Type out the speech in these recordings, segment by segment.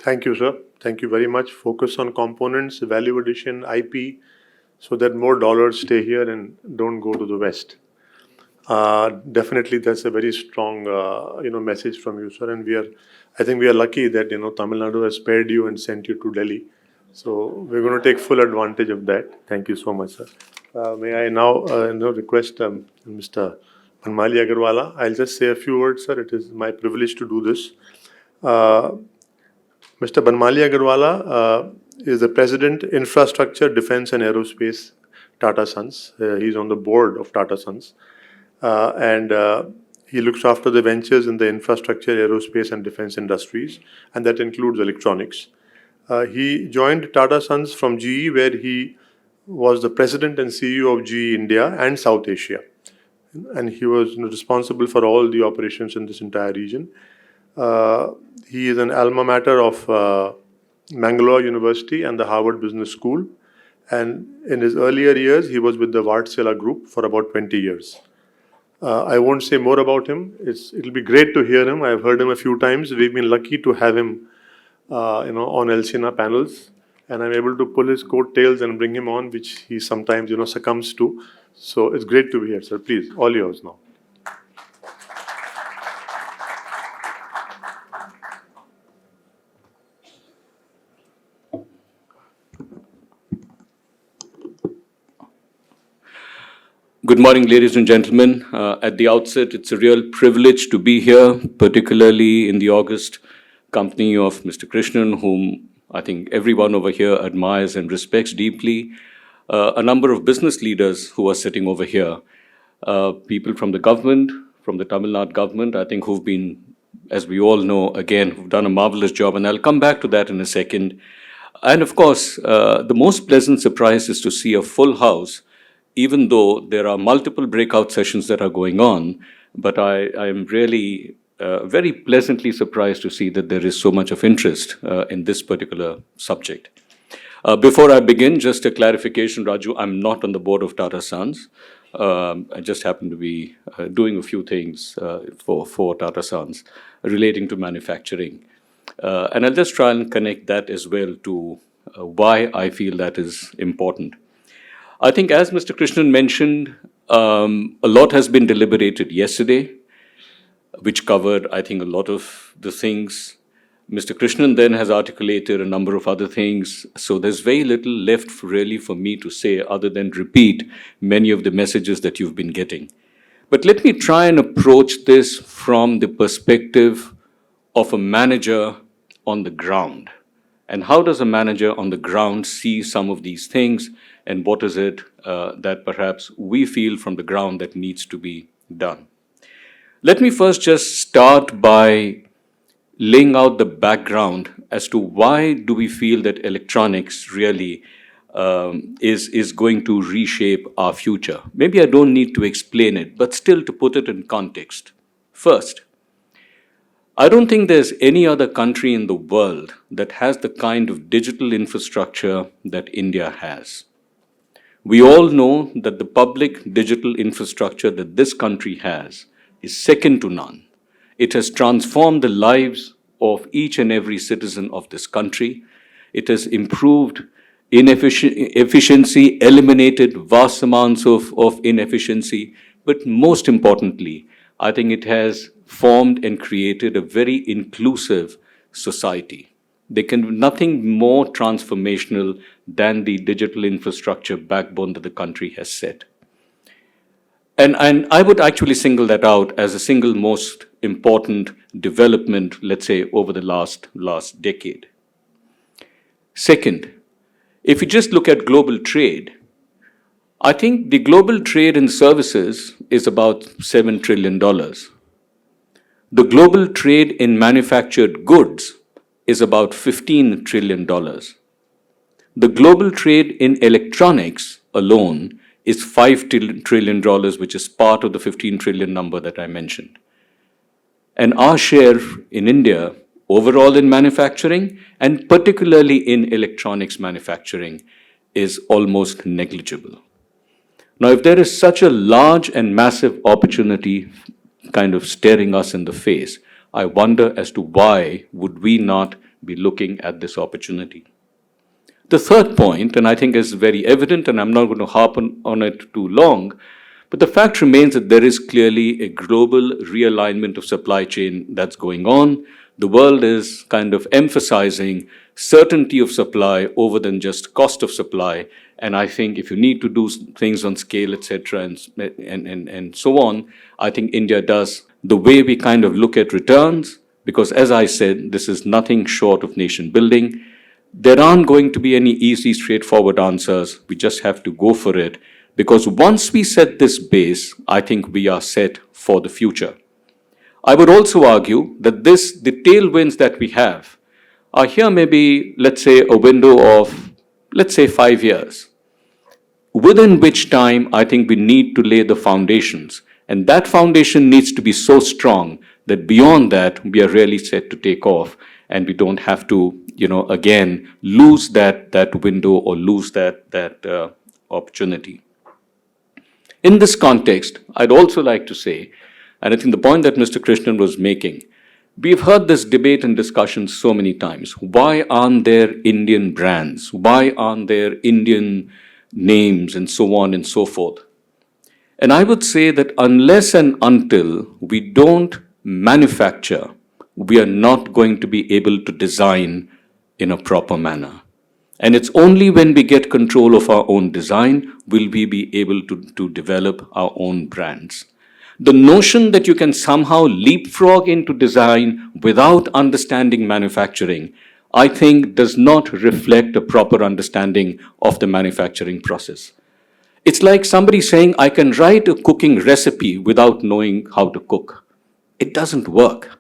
Thank you, sir. Thank you very much. Focus on components, value addition, IP, so that more dollars stay here and don't go to the West. Definitely, that's a very strong, message from you, sir. And I think we are lucky that Tamil Nadu has spared you and sent you to Delhi. So we're going to take full advantage of that. Thank you so much, sir. May I now, request Mr. Banmali Agarwala. I'll just say a few words, sir. It is my privilege to do this. Mr. Banmali Agarwala is the President, Infrastructure, Defense and Aerospace, Tata Sons. He's on the board of Tata Sons. And he looks after the ventures in the infrastructure, aerospace and defense industries, and that includes electronics. He joined Tata Sons from GE, where he was the President and CEO of GE India and South Asia. And he was responsible for all the operations in this entire region. He is an alma mater of Mangalore University and the Harvard Business School. And in his earlier years, he was with the Wärtsilä Group for about 20 years. I won't say more about him. It'll be great to hear him. I've heard him a few times. We've been lucky to have him, on Elsina panels, and I'm able to pull his coattails and bring him on, which he sometimes, succumbs to. So it's great to be here, sir. Please, all yours now. Good morning, ladies and gentlemen. At the outset, it's a real privilege to be here, particularly in the august company of Mr. Krishnan, whom I think everyone over here admires and respects deeply. A number of business leaders who are sitting over here, people from the government, from the Tamil Nadu government, I think who've been, as we all know, again, who've done a marvelous job, and I'll come back to that in a second. And of course, the most pleasant surprise is to see a full house, even though there are multiple breakout sessions that are going on, but I am really very pleasantly surprised to see that there is so much of interest in this particular subject. Before I begin, just a clarification, Raju, I'm not on the board of Tata Sons. I just happen to be doing a few things for Tata Sons relating to manufacturing. And I'll just try and connect that as well to why I feel that is important. I think, as Mr. Krishnan mentioned, a lot has been deliberated yesterday, which covered, I think, a lot of the things. Mr. Krishnan then has articulated a number of other things, so there's very little left really for me to say other than repeat many of the messages that you've been getting. But let me try and approach this from the perspective of a manager on the ground. And how does a manager on the ground see some of these things, and what is it that perhaps we feel from the ground that needs to be done? Let me first just start by laying out the background as to why do we feel that electronics really is going to reshape our future. Maybe I don't need to explain it, but still to put it in context. First, I don't think there's any other country in the world that has the kind of digital infrastructure that India has. We all know that the public digital infrastructure that this country has is second to none. It has transformed the lives of each and every citizen of this country. It has improved efficiency, eliminated vast amounts of inefficiency, but most importantly, I think it has formed and created a very inclusive society. There can be nothing more transformational than the digital infrastructure backbone that the country has set. And I would actually single that out as the single most important development, let's say, over the last decade. Second, if you just look at global trade, I think the global trade in services is about $7 trillion. The global trade in manufactured goods is about $15 trillion. The global trade in electronics alone is $5 trillion, which is part of the 15 trillion number that I mentioned. And our share in India, overall in manufacturing, and particularly in electronics manufacturing, is almost negligible. Now, if there is such a large and massive opportunity kind of staring us in the face, I wonder as to why would we not be looking at this opportunity. The third point, and I think is very evident, and I'm not going to harp on it too long, but the fact remains that there is clearly a global realignment of supply chain that's going on. The world is kind of emphasizing certainty of supply over than just cost of supply. And I think if you need to do things on scale, etc., and so on, I think India does. The way we kind of look at returns, because as I said, this is nothing short of nation building. There aren't going to be any easy, straightforward answers. We just have to go for it. Because once we set this base, I think we are set for the future. I would also argue that the tailwinds that we have are here maybe, let's say, a window of, let's say, 5 years, within which time I think we need to lay the foundations. And that foundation needs to be so strong that beyond that, we are really set to take off and we don't have to, again, lose that window or lose that opportunity. In this context, I'd also like to say, and I think the point that Mr. Krishnan was making, we've heard this debate and discussion so many times. Why aren't there Indian brands? Why aren't there Indian names and so on and so forth? And I would say that unless and until we don't manufacture, we are not going to be able to design in a proper manner. And it's only when we get control of our own design will we be able to develop our own brands. The notion that you can somehow leapfrog into design without understanding manufacturing, I think does not reflect a proper understanding of the manufacturing process. It's like somebody saying, I can write a cooking recipe without knowing how to cook. It doesn't work.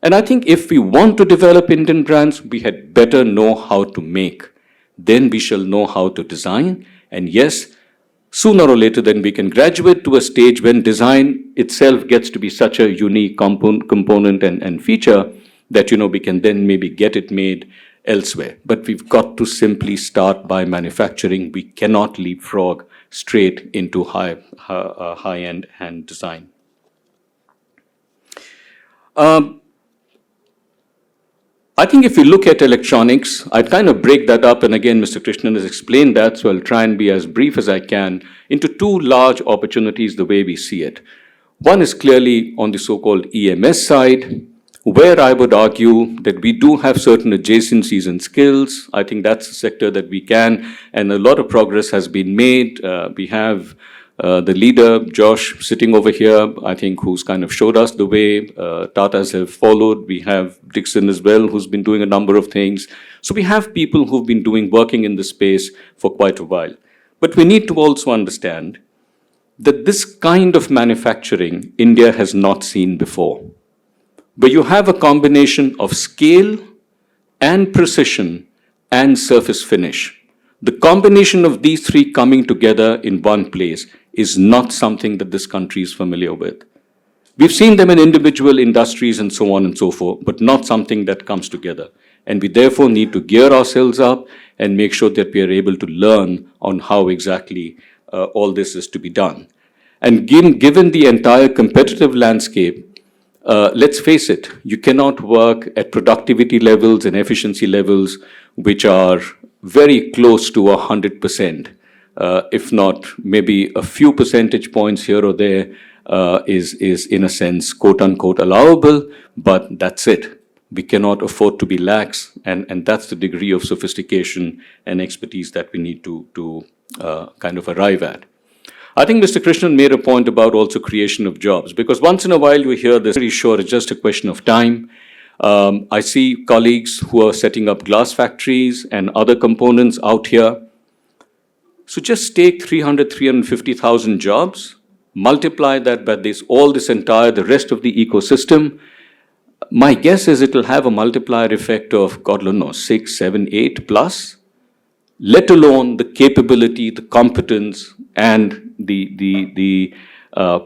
And I think if we want to develop Indian brands, we had better know how to make. Then we shall know how to design. And yes, sooner or later, then we can graduate to a stage when design itself gets to be such a unique component and feature that, we can then maybe get it made elsewhere. But we've got to simply start by manufacturing. We cannot leapfrog straight into high-end hand design. I think if you look at electronics, I'd kind of break that up, and again, Mr. Krishnan has explained that, so I'll try and be as brief as I can, into two large opportunities the way we see it. One is clearly on the so-called EMS side, where I would argue that we do have certain adjacencies and skills. I think that's a sector that we can, and a lot of progress has been made. We have the leader, Josh, sitting over here, I think, who's kind of showed us the way. Tatas have followed. We have Dixon as well, who's been doing a number of things. So we have people who've been working in this space for quite a while. But we need to also understand that this kind of manufacturing India has not seen before, where you have a combination of scale and precision and surface finish. The combination of these three coming together in one place is not something that this country is familiar with. We've seen them in individual industries and so on and so forth, but not something that comes together. And we therefore need to gear ourselves up and make sure that we are able to learn on how exactly all this is to be done. And given the entire competitive landscape, let's face it, you cannot work at productivity levels and efficiency levels which are very close to 100%. If not, maybe a few percentage points here or there is in a sense, quote unquote, allowable, but that's it. We cannot afford to be lax, and that's the degree of sophistication and expertise that we need to kind of arrive at. I think Mr. Krishnan made a point about also creation of jobs, because once in a while you hear this, pretty sure it's just a question of time. I see colleagues who are setting up glass factories and other components out here. So just take 350,000 jobs, multiply that by the rest of the ecosystem. My guess is it will have a multiplier effect of, God knows, 6, 7, 8 plus, let alone the capability, the competence, and the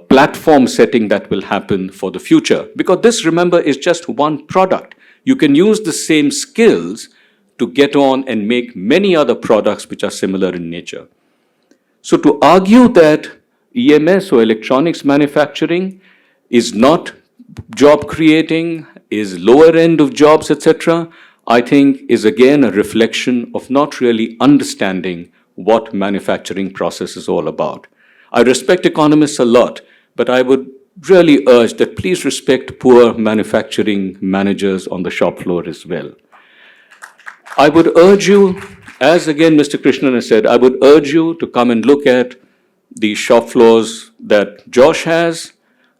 platform setting that will happen for the future. Because this, remember, is just one product. You can use the same skills to get on and make many other products which are similar in nature. So to argue that EMS or electronics manufacturing is not job creating, is lower end of jobs, etc., I think is again a reflection of not really understanding what manufacturing process is all about. I respect economists a lot, but I would really urge that please respect poor manufacturing managers on the shop floor as well. I would urge you, as again Mr. Krishnan has said, I would urge you to come and look at the shop floors that Josh has,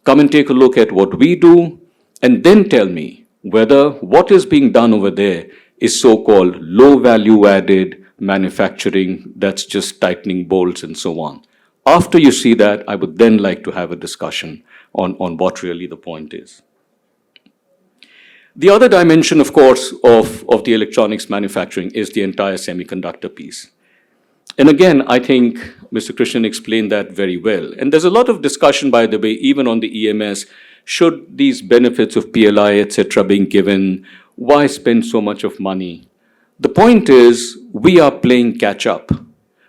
come and take a look at what we do, and then tell me whether what is being done over there is so-called low value added manufacturing that's just tightening bolts and so on. After you see that, I would then like to have a discussion on what really the point is. The other dimension, of course, of the electronics manufacturing is the entire semiconductor piece. And again, I think Mr. Krishnan explained that very well. And there's a lot of discussion, by the way, even on the EMS, should these benefits of PLI, etc., being given, why spend so much of money? The point is, we are playing catch up.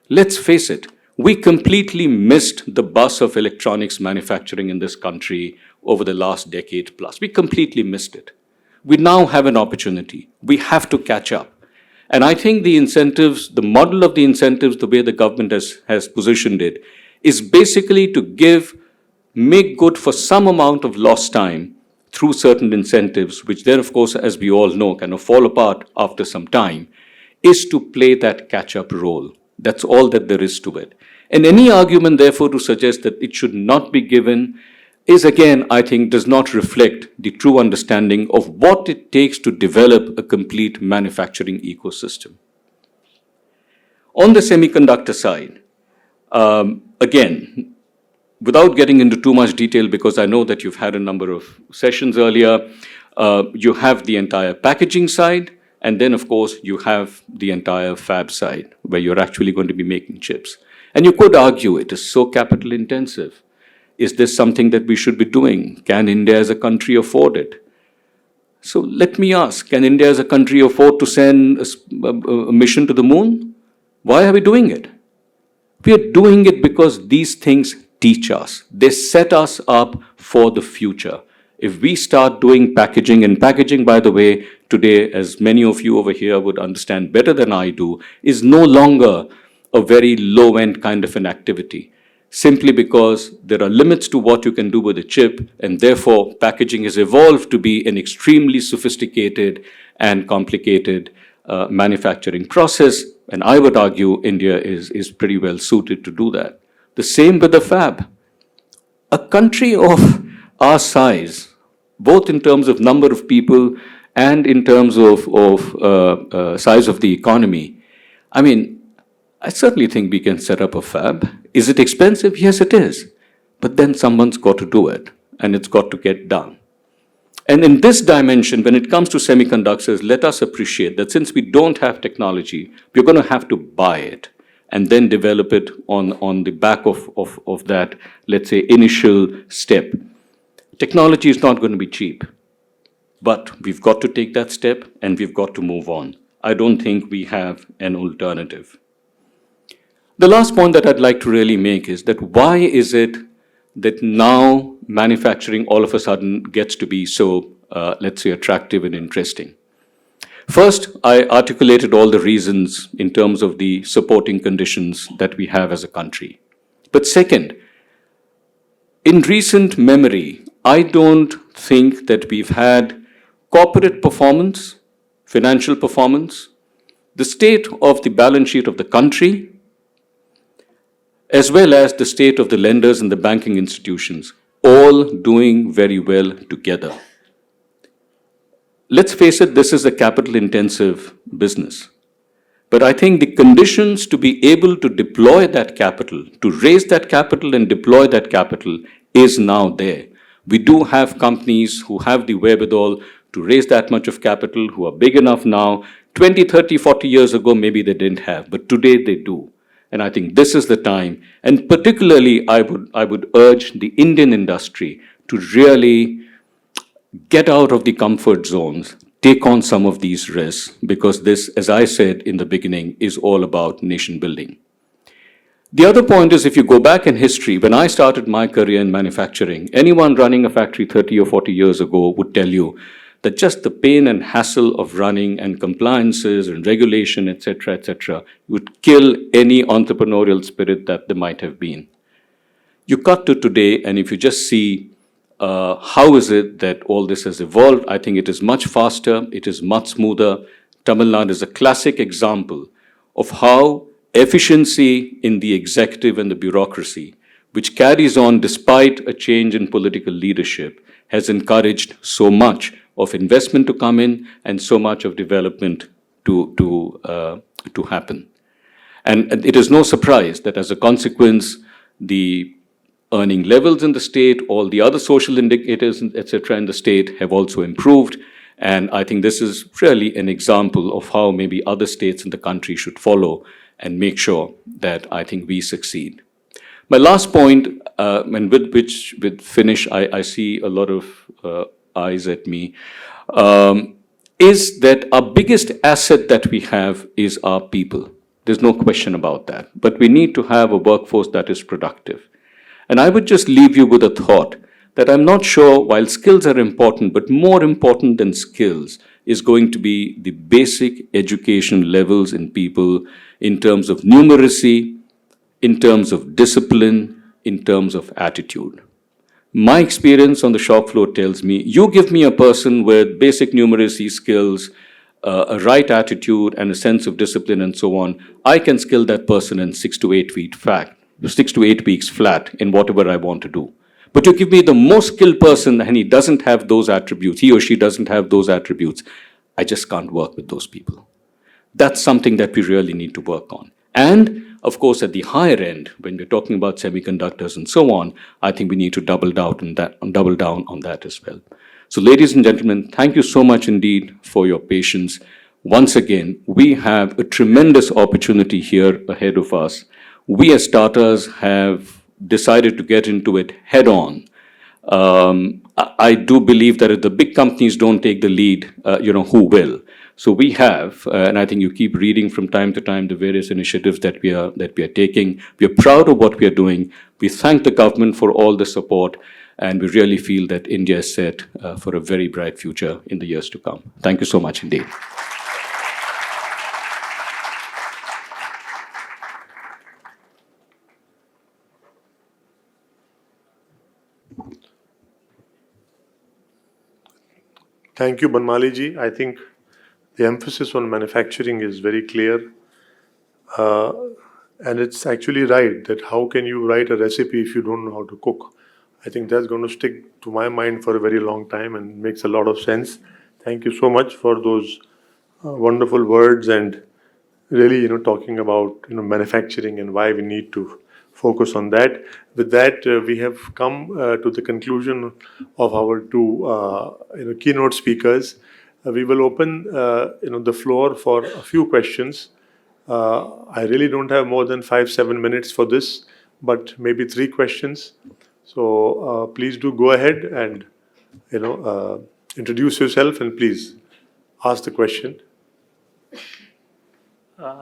Let's face it, we completely missed the bus of electronics manufacturing in this country over the last decade plus. We completely missed it. We now have an opportunity. We have to catch up. And I think the incentives, the model of the incentives, the way the government has positioned it, is basically to make good for some amount of lost time through certain incentives, which then, of course, as we all know, kind of fall apart after some time, is to play that catch-up role. That's all that there is to it. And any argument, therefore, to suggest that it should not be given is, again, I think, does not reflect the true understanding of what it takes to develop a complete manufacturing ecosystem. On the semiconductor side, again, without getting into too much detail, because I know that you've had a number of sessions earlier, you have the entire packaging side, and then, of course, you have the entire fab side, where you're actually going to be making chips. And you could argue it is so capital intensive. Is this something that we should be doing? Can India as a country afford it? So let me ask, can India as a country afford to send a mission to the moon? Why are we doing it? We are doing it because these things teach us. They set us up for the future. If we start doing packaging, and packaging, by the way, today, as many of you over here would understand better than I do, is no longer a very low-end kind of an activity, simply because there are limits to what you can do with a chip, and therefore packaging has evolved to be an extremely sophisticated and complicated manufacturing process, and I would argue India is pretty well suited to do that. The same with the fab. A country of our size, both in terms of number of people and in terms of size of the economy, I mean, I certainly think we can set up a fab. Is it expensive? Yes, it is. But then someone's got to do it, and it's got to get done. And in this dimension, when it comes to semiconductors, let us appreciate that since we don't have technology, we're going to have to buy it and then develop it on the back of that, let's say, initial step. Technology is not going to be cheap, but we've got to take that step and we've got to move on. I don't think we have an alternative. The last point that I'd like to really make is that why is it that now manufacturing all of a sudden gets to be so, let's say, attractive and interesting? First, I articulated all the reasons in terms of the supporting conditions that we have as a country. But second, in recent memory, I don't think that we've had corporate performance, financial performance, the state of the balance sheet of the country, as well as the state of the lenders and the banking institutions, all doing very well together. Let's face it, this is a capital-intensive business. But I think the conditions to be able to deploy that capital, to raise that capital and deploy that capital, is now there. We do have companies who have the wherewithal to raise that much of capital, who are big enough now. 20, 30, 40 years ago, maybe they didn't have, but today they do. And I think this is the time, and particularly I would urge the Indian industry to really get out of the comfort zones, take on some of these risks, because this, as I said in the beginning, is all about nation building. The other point is, if you go back in history, when I started my career in manufacturing, anyone running a factory 30 or 40 years ago would tell you that just the pain and hassle of running and compliances and regulation, etc., would kill any entrepreneurial spirit that there might have been. You cut to today, and if you just see how is it that all this has evolved, I think it is much faster, it is much smoother. Tamil Nadu is a classic example of how efficiency in the executive and the bureaucracy, which carries on despite a change in political leadership, has encouraged so much of investment to come in and so much of development to happen. And it is no surprise that as a consequence, the earning levels in the state, all the other social indicators, etc., in the state have also improved. And I think this is really an example of how maybe other states in the country should follow and make sure that I think we succeed. My last point, and with finish, I see a lot of eyes at me, is that our biggest asset that we have is our people. There's no question about that. But we need to have a workforce that is productive. And I would just leave you with a thought that I'm not sure, while skills are important, but more important than skills is going to be the basic education levels in people in terms of numeracy, in terms of discipline, in terms of attitude. My experience on the shop floor tells me, you give me a person with basic numeracy skills, a right attitude and a sense of discipline and so on, I can skill that person in 6 to 8 weeks flat in whatever I want to do. But you give me the most skilled person and he doesn't have those attributes, he or she doesn't have those attributes, I just can't work with those people. That's something that we really need to work on. And of course, at the higher end, when we're talking about semiconductors and so on, I think we need to double down on that as well. So ladies and gentlemen, thank you so much indeed for your patience. Once again, we have a tremendous opportunity here ahead of us. We as starters have decided to get into it head on. I do believe that if the big companies don't take the lead, who will? So we have, and I think you keep reading from time to time the various initiatives that we are taking. We are proud of what we are doing. We thank the government for all the support, and we really feel that India is set for a very bright future in the years to come. Thank you so much indeed. Thank you, Banmali ji. I think the emphasis on manufacturing is very clear. And it's actually right that how can you write a recipe if you don't know how to cook? I think that's going to stick to my mind for a very long time and makes a lot of sense. Thank you so much for those wonderful words and really, talking about, manufacturing and why we need to focus on that. With that, we have come to the conclusion of our two, keynote speakers. We will open, the floor for a few questions. I really don't have more than 5-7 minutes for this, but maybe 3 questions. So please do go ahead and, introduce yourself and please ask the question.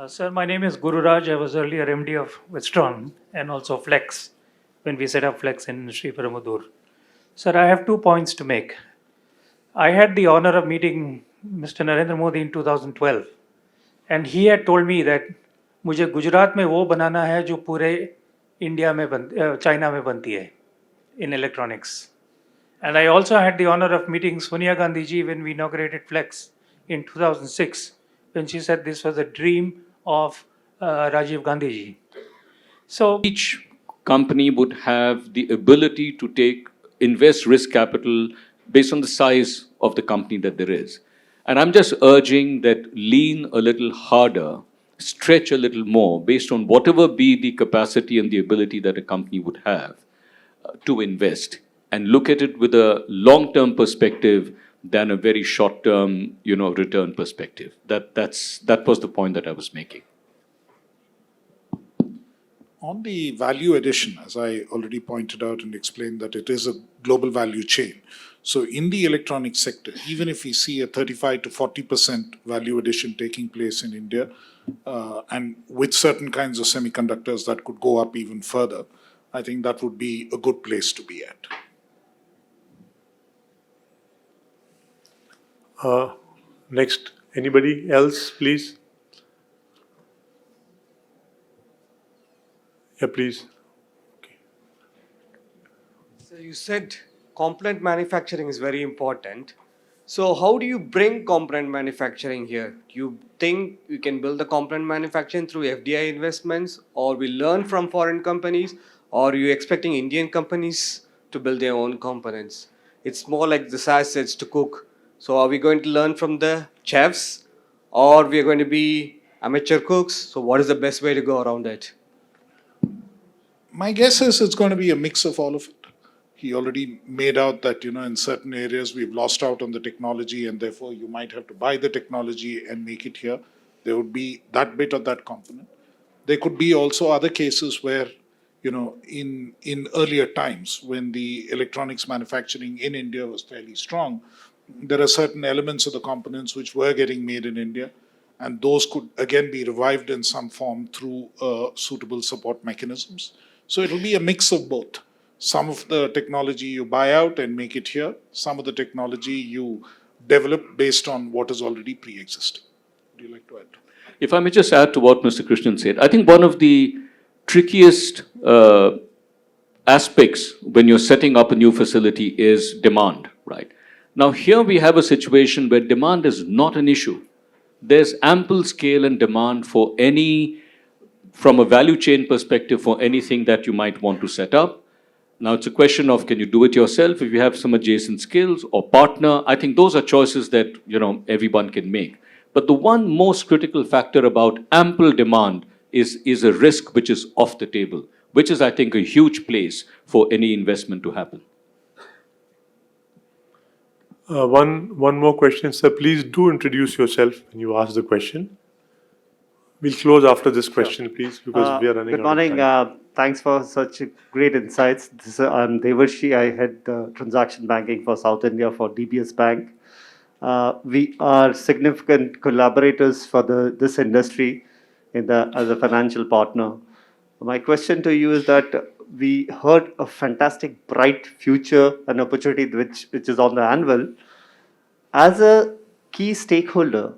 Sir, my name is Guru Raj. I was earlier MD of Westron and also Flex when we set up Flex in Sri Perumbudur. Sir, I have 2 points to make. I had the honor of meeting Mr. Narendra Modi in 2012, and he had told me that मुझे गुजरात में वो बनाना है जो पूरे India में China में बनती है in electronics. And I also had the honor of meeting Sonia Gandhi ji when we inaugurated Flex in 2006, when she said this was a dream of Rajiv Gandhi ji. So Each company would have the ability to invest risk capital based on the size of the company that there is. And I'm just urging that lean a little harder, stretch a little more based on whatever be the capacity and the ability that a company would have to invest, and look at it with a long-term perspective than a very short-term, return perspective. That was the point that I was making. On the value addition, as I already pointed out and explained, that it is a global value chain. So in the electronic sector, even if we see a 35 to 40% value addition taking place in India, and with certain kinds of semiconductors that could go up even further, I think that would be a good place to be at. Next, anybody else, please? Yeah, please. So you said component manufacturing is very important. So how do you bring component manufacturing here? Do you think you can build the component manufacturing through FDI investments, or we learn from foreign companies, or are you expecting Indian companies to build their own components? It's more like the assets to cook. So are we going to learn from the chefs, or we are going to be amateur cooks? So what is the best way to go around it? My guess is it's going to be a mix of all of it. He already made out that, in certain areas we've lost out on the technology and therefore you might have to buy the technology and make it here. There would be that bit of that component. There could be also other cases where, in earlier times when the electronics manufacturing in India was fairly strong, there are certain elements of the components which were getting made in India, and those could again be revived in some form through suitable support mechanisms. So it'll be a mix of both. Some of the technology you buy out and make it here, some of the technology you develop based on what is already pre-existing. Would you like to add? If I may just add to what Mr. Krishnan said, I think one of the trickiest aspects when you're setting up a new facility is demand, right? Now, here we have a situation where demand is not an issue. There's ample scale and demand for from a value chain perspective, for anything that you might want to set up. Now, it's a question of, can you do it yourself if you have some adjacent skills, or partner? I think those are choices that, everyone can make. But the one most critical factor about ample demand is a risk which is off the table, which is, I think, a huge place for any investment to happen. One more question, sir. Please do introduce yourself when you ask the question. We'll close after this question, please, because we are running Good out of morning. time. Thanks for such great insights. I'm Devarshi. I head transaction banking for South India for DBS Bank. We are significant collaborators for this industry as a financial partner. My question to you is that we heard a fantastic, bright future and opportunity which is on the anvil. As a key stakeholder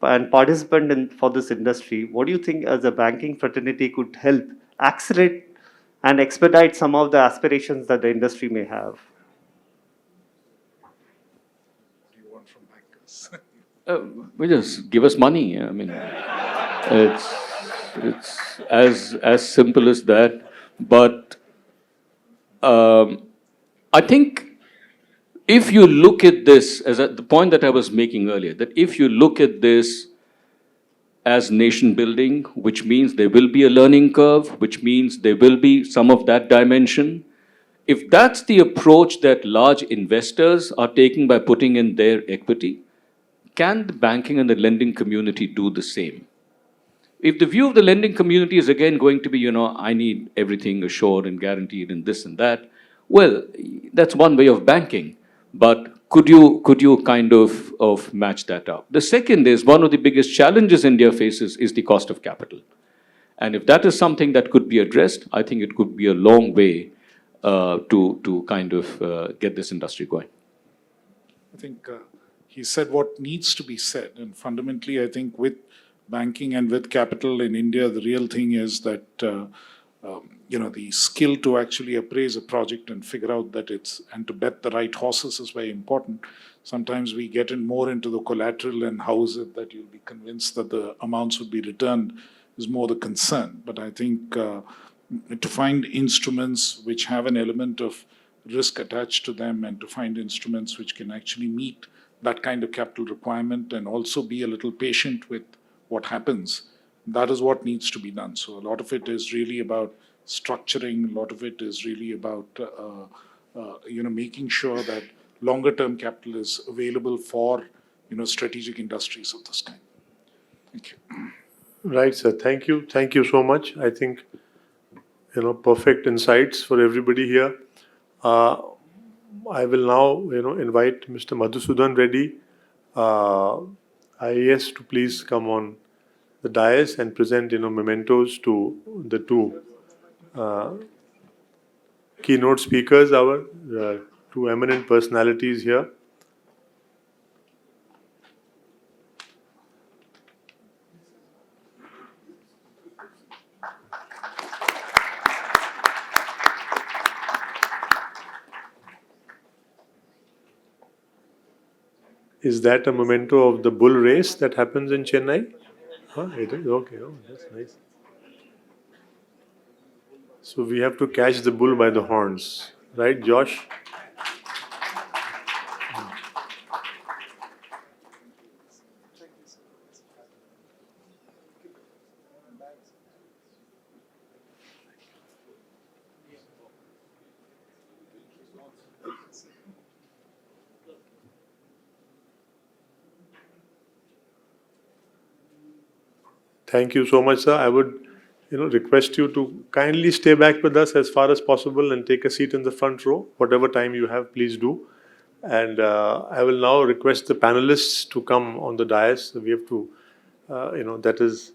and participant for this industry, what do you think as a banking fraternity could help accelerate and expedite some of the aspirations that the industry may have? What do you want from bankers? We just give us money. I mean, it's as simple as that. But I think if you look at this as the point that I was making earlier, that if you look at this as nation building, which means there will be a learning curve, which means there will be some of that dimension. If that's the approach that large investors are taking by putting in their equity, can the banking and the lending community do the same? If the view of the lending community is again going to be, I need everything assured and guaranteed and this and that, well, that's one way of banking. But could you kind of match that up? The second is, one of the biggest challenges India faces is the cost of capital. And if that is something that could be addressed, I think it could be a long way to kind of get this industry going. I think he said what needs to be said. And fundamentally, I think with banking and with capital in India, the real thing is that, the skill to actually appraise a project and figure out that and to bet the right horses is very important. Sometimes we get more into the collateral and how is it that you'll be convinced that the amounts would be returned is more the concern. But I think to find instruments which have an element of risk attached to them and to find instruments which can actually meet that kind of capital requirement and also be a little patient with what happens, that is what needs to be done. So a lot of it is really about structuring, a lot of it is really about making sure that longer term capital is available for strategic industries of this kind. Thank you. Right, sir. Thank you so much. I think perfect insights for everybody here. I will now invite Mr. Madhusudan Reddy, IAS, to please come on the dais and present mementos to the two keynote speakers, our two eminent personalities here. Is that a memento of the bull race that happens in Chennai? Huh, it is? Okay, oh, that's nice. So we have to catch the bull by the horns, right, Josh? Thank you so much, sir. I would, request you to kindly stay back with us as far as possible and take a seat in the front row. Whatever time you have, please do. And I will now request the panelists to come on the dais. We have to, that is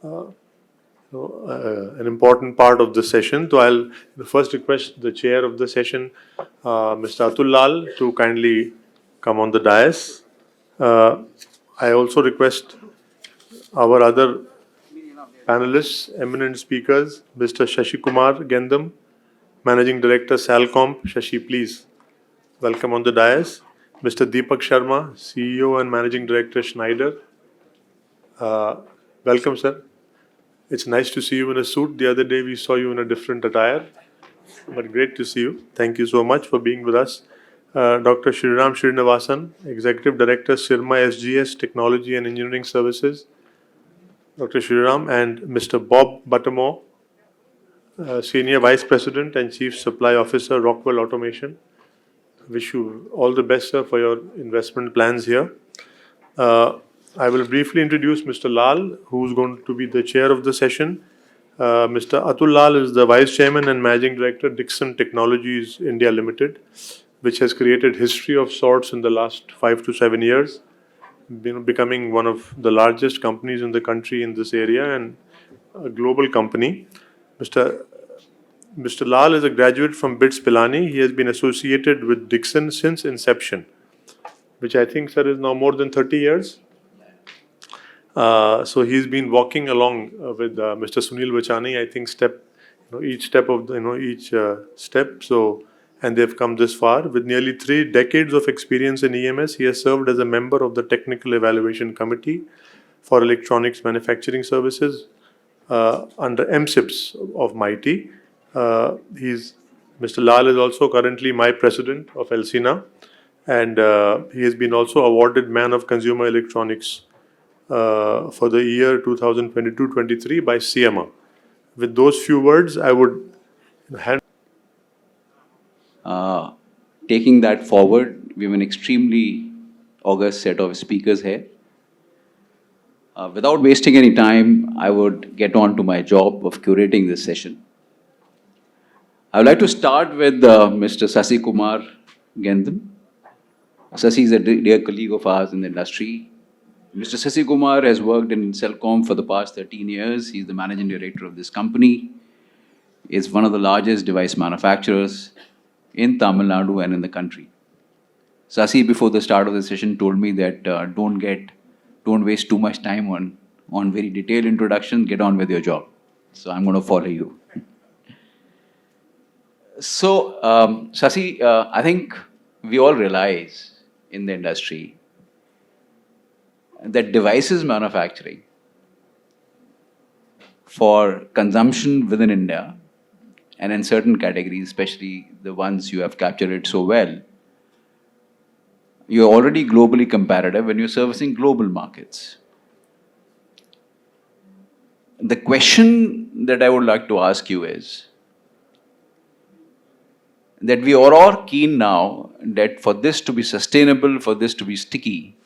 an important part of the session. So I'll first request the chair of the session, Mr. Atul Lal, to kindly come on the dais. I also request our other panelists, eminent speakers, Mr. Shashi Kumar Gendam, Managing Director, Salcomp. Shashi, please welcome on the dais. Mr. Deepak Sharma, CEO and Managing Director, Schneider. Welcome, sir. It's nice to see you in a suit. The other day we saw you in a different attire, but great to see you. Thank you so much for being with us. Dr. Shriram Srinivasan, Executive Director, Sirma SGS Technology and Engineering Services. Dr. Shriram and Mr. Bob Buttermore, Senior Vice President and Chief Supply Officer, Rockwell Automation. Wish you all the best, sir, for your investment plans here. I will briefly introduce Mr. Lal, who's going to be the chair of the session. Mr. Atul Lal is the Vice Chairman and Managing Director, Dixon Technologies India Limited, which has created history of sorts in the last 5 to 7 years, becoming one of the largest companies in the country in this area and a global company. Mr. Lal is a graduate from BITS Pilani. He has been associated with Dixon since inception, which I think, sir, is now more than 30 years. So he's been walking along with Mr. Sunil Vachani, I think, each step of each step. So, and they've come this far. With nearly 3 decades of experience in EMS, he has served as a member of the Technical Evaluation Committee for Electronics Manufacturing Services under MSIPS of MIT. Mr. Lal is also currently my president of Elsina, and he has been also awarded Man of Consumer Electronics for the year 2022-23 by CMA. With those few words, I would hand. Taking that forward, we have an extremely august set of speakers here. Without wasting any time, I would get on to my job of curating this session. I would like to start with Mr. Sasi Kumar Gendam. Sasi is a dear colleague of ours in the industry. Mr. Sasi Kumar has worked in Celcom for the past 13 years. He's the managing director of this company. It's one of the largest device manufacturers in Tamil Nadu and in the country. Sasi, before the start of the session, told me that don't waste too much time on very detailed introductions, get on with your job. So I'm going to follow you. So, Sasi, I think we all realize in the industry that devices manufacturing for consumption within India and in certain categories, especially the ones you have captured it so well, you're already globally competitive when you're servicing global markets. The question that I would like to ask you is that we are all keen now that for this to be sustainable, for this to be sticky,